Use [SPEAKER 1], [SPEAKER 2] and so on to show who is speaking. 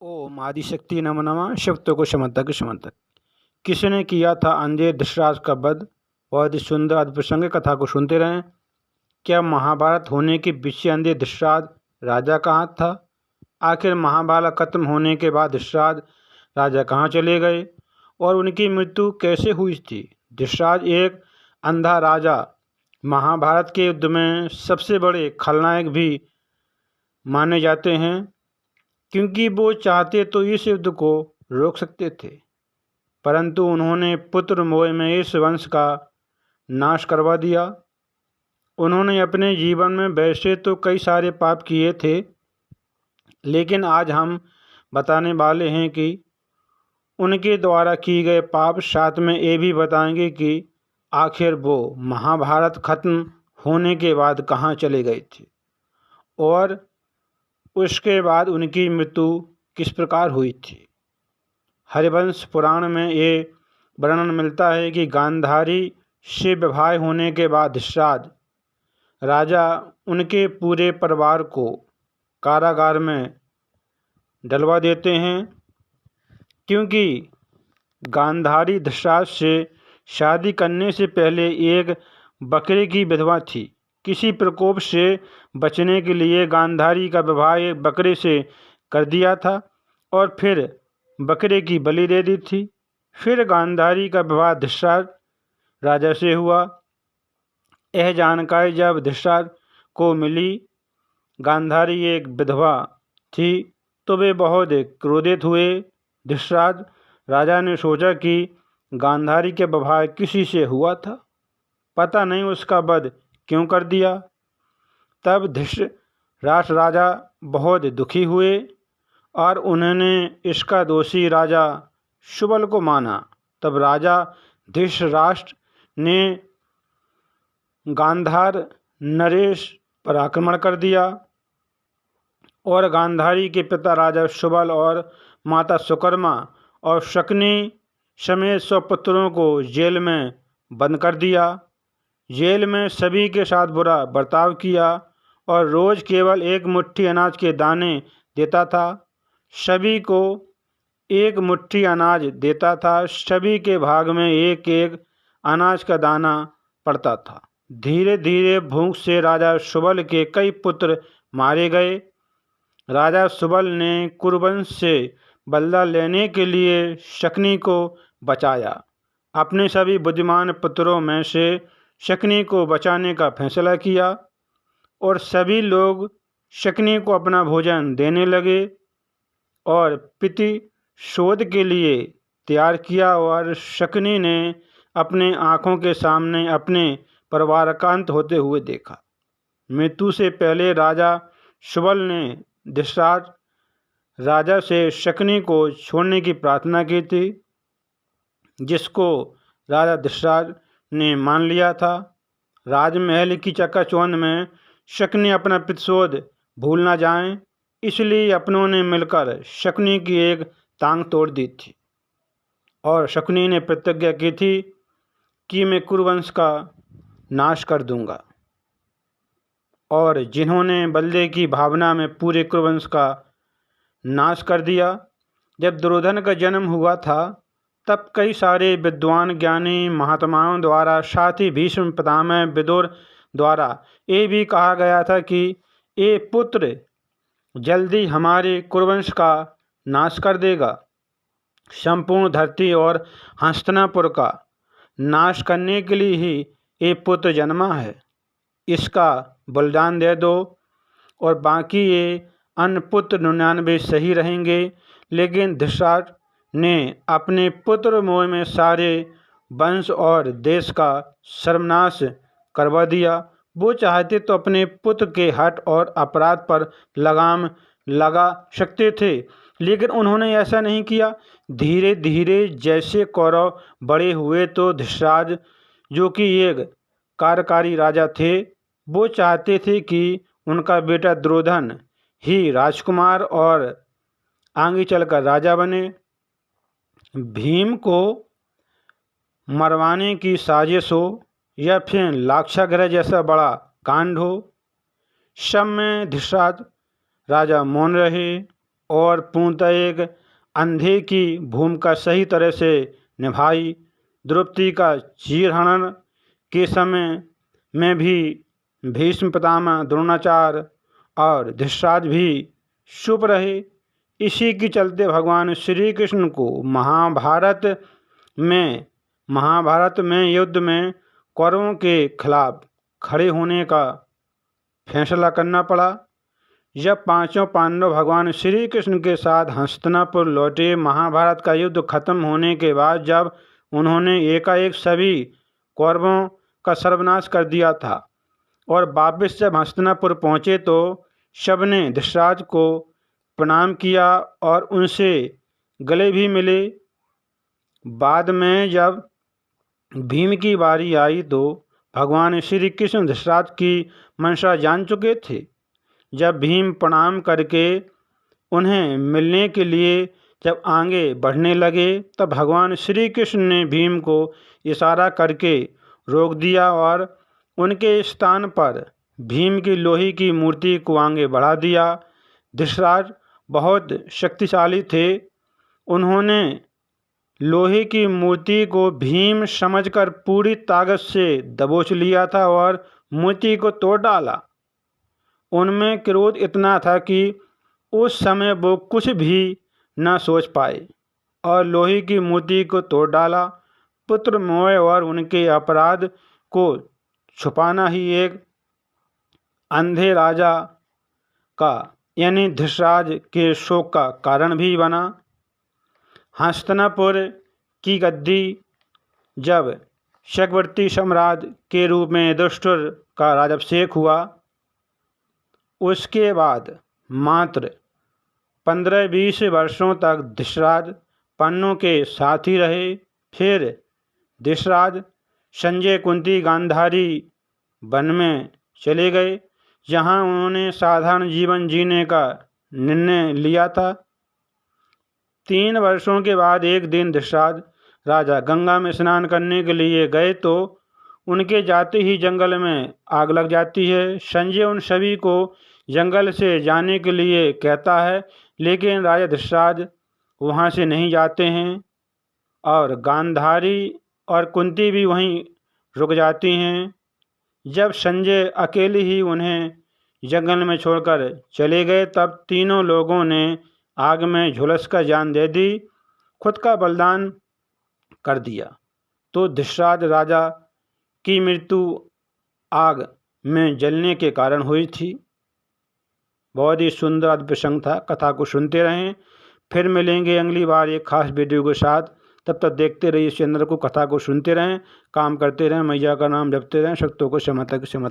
[SPEAKER 1] ओम आदिशक्ति नमो नमः। शक्तों को समर्थक समर्थक। किसने किया था अंधे धृतराष्ट्र का वध? बहुत ही सुंदर अद्भुत प्रसंग कथा को सुनते रहें। क्या महाभारत होने के पीछे अंधे धृतराष्ट्र राजा का हाथ था? आखिर महाभारत खत्म होने के बाद धृतराष्ट्र राजा कहाँ चले गए और उनकी मृत्यु कैसे हुई थी? धृतराष्ट्र एक अंधा राजा, महाभारत के युद्ध में सबसे बड़े खलनायक भी माने जाते हैं, क्योंकि वो चाहते तो इस युद्ध को रोक सकते थे, परंतु उन्होंने पुत्र मोह में इस वंश का नाश करवा दिया। उन्होंने अपने जीवन में वैसे तो कई सारे पाप किए थे, लेकिन आज हम बताने वाले हैं कि उनके द्वारा किए गए पाप, साथ में ये भी बताएंगे कि आखिर वो महाभारत खत्म होने के बाद कहाँ चले गए थे और उसके बाद उनकी मृत्यु किस प्रकार हुई थी। हरिवंश पुराण में ये वर्णन मिलता है कि गांधारी से विवाह होने के बाद धृतराष्ट्र राजा उनके पूरे परिवार को कारागार में डलवा देते हैं, क्योंकि गांधारी धृतराष्ट्र से शादी करने से पहले एक बकरे की विधवा थी। किसी प्रकोप से बचने के लिए गांधारी का विवाह एक बकरे से कर दिया था और फिर बकरे की बलि दे दी थी। फिर गांधारी का विवाह धृतराष्ट्र राजा से हुआ। यह जानकारी जब धृतराष्ट्र को मिली गांधारी एक विधवा थी, तो वे बहुत क्रोधित हुए। धृतराष्ट्र राजा ने सोचा कि गांधारी के विवाह किसी से हुआ था, पता नहीं उसका वध क्यों कर दिया। तब धृतराष्ट्र राजा बहुत दुखी हुए और उन्होंने इसका दोषी राजा सुबल को माना। तब राजा धृतराष्ट्र ने गांधार नरेश पर आक्रमण कर दिया और गांधारी के पिता राजा सुबल और माता सुकर्मा और शकुनी समेत 100 पुत्रों को जेल में बंद कर दिया। जेल में सभी के साथ बुरा बर्ताव किया और रोज़ केवल एक मुट्ठी अनाज के दाने देता था। सभी को एक मुट्ठी अनाज देता था। सभी के भाग में एक एक अनाज का दाना पड़ता था। धीरे धीरे भूख से राजा सुबल के कई पुत्र मारे गए। राजा सुबल ने कुरुवंश से बदला लेने के लिए शकुनी को बचाया। अपने सभी बुद्धिमान पुत्रों में से शकुनी को बचाने का फैसला किया और सभी लोग शकुनी को अपना भोजन देने लगे और प्रतिशोध के लिए तैयार किया। और शकुनी ने अपने आँखों के सामने अपने परिवार का अंत होते हुए देखा। मृत्यु से पहले राजा सुबल ने धृतराष्ट्र राजा से शकुनी को छोड़ने की प्रार्थना की थी, जिसको राजा धृतराष्ट्र ने मान लिया था। राजमहल की चकाचौंध में शकुनी अपना प्रतिशोध भूल ना जाएं, इसलिए अपनों ने मिलकर शकुनी की एक टांग तोड़ दी थी और शकुनी ने प्रतिज्ञा की थी कि मैं कुरुवंश का नाश कर दूंगा। और जिन्होंने बदले की भावना में पूरे कुरुवंश का नाश कर दिया। जब दुर्योधन का जन्म हुआ था, तब कई सारे विद्वान ज्ञानी महात्माओं द्वारा, साथ ही भीष्म पितामह विदुर द्वारा ये भी कहा गया था कि ये पुत्र जल्दी हमारे कुरुवंश का नाश कर देगा। संपूर्ण धरती और हस्तिनापुर का नाश करने के लिए ही ये पुत्र जन्मा है। इसका बलिदान दे दो और बाकी ये अन्य पुत्र 99 सही रहेंगे। लेकिन धृतराष्ट्र ने अपने पुत्र मोह में सारे वंश और देश का सर्वनाश करवा दिया। वो चाहते तो अपने पुत्र के हठ और अपराध पर लगाम लगा सकते थे, लेकिन उन्होंने ऐसा नहीं किया। धीरे धीरे जैसे कौरव बड़े हुए, तो धृतराष्ट्र, जो कि एक कार्यकारी राजा थे, वो चाहते थे कि उनका बेटा दुर्योधन ही राजकुमार और आगे चलकर राजा बने। भीम को मरवाने की साजिश हो या फिर लाक्षागृह जैसा बड़ा कांड हो, सब में धृतराष्ट्र राजा मौन रहे। और पूर्णतः एक अंधे की भूमिका सही तरह से निभाई। द्रौपदी का चीरहरण के समय में भी भीष्म पितामह, द्रोणाचार्य और धृतराष्ट्र भी चुप रहे। इसी के चलते भगवान श्री कृष्ण को महाभारत में युद्ध में कौरवों के खिलाफ खड़े होने का फैसला करना पड़ा। जब पांचों पांडव भगवान श्री कृष्ण के साथ हस्तिनापुर लौटे, महाभारत का युद्ध खत्म होने के बाद जब उन्होंने एकाएक सभी कौरवों का सर्वनाश कर दिया था और वापस जब हस्तिनापुर पहुँचे तो सबने धृतराष्ट्र को प्रणाम किया और उनसे गले भी मिले। बाद में जब भीम की बारी आई तो भगवान श्री कृष्ण धृतराष्ट्र की मंशा जान चुके थे। जब भीम प्रणाम करके उन्हें मिलने के लिए जब आगे बढ़ने लगे तब भगवान श्री कृष्ण ने भीम को इशारा करके रोक दिया और उनके स्थान पर भीम की लोहे की मूर्ति को आगे बढ़ा दिया। धृतराष्ट्र बहुत शक्तिशाली थे। उन्होंने लोहे की मूर्ति को भीम समझकर पूरी ताकत से दबोच लिया था और मूर्ति को तोड़ डाला। उनमें क्रोध इतना था कि उस समय वो कुछ भी न सोच पाए और लोहे की मूर्ति को तोड़ डाला। पुत्र मोह और उनके अपराध को छुपाना ही एक अंधे राजा का यानी धृतराष्ट्र के शोक का कारण भी बना। हस्तिनापुर की गद्दी जब चक्रवर्ती सम्राट के रूप में युधिष्ठिर का राज्याभिषेक हुआ, उसके बाद मात्र 15-20 वर्षों तक धृतराष्ट्र पांडवों के साथ ही रहे। फिर धृतराष्ट्र संजय, कुंती, गांधारी वन में चले गए, जहां उन्होंने साधारण जीवन जीने का निर्णय लिया था। 3 वर्षों के बाद एक दिन धृतराष्ट्र राजा गंगा में स्नान करने के लिए गए तो उनके जाते ही जंगल में आग लग जाती है। संजय उन सभी को जंगल से जाने के लिए कहता है, लेकिन राजा धृतराष्ट्र वहाँ से नहीं जाते हैं और गांधारी और कुंती भी वहीं रुक जाती हैं। जब संजय अकेले ही उन्हें जंगल में छोड़कर चले गए तब तीनों लोगों ने आग में झुलसकर जान दे दी, खुद का बलिदान कर दिया। तो धृतराष्ट्र राजा की मृत्यु आग में जलने के कारण हुई थी। बहुत ही सुंदर अद्भुत प्रसंग था। कथा को सुनते रहें। फिर मिलेंगे अगली बार एक खास वीडियो के साथ। तब तक देखते रहिए इस चैनल को, कथा को सुनते रहें, काम करते रहें, मैया का नाम जपते रहें, शक्तों को समता की समता।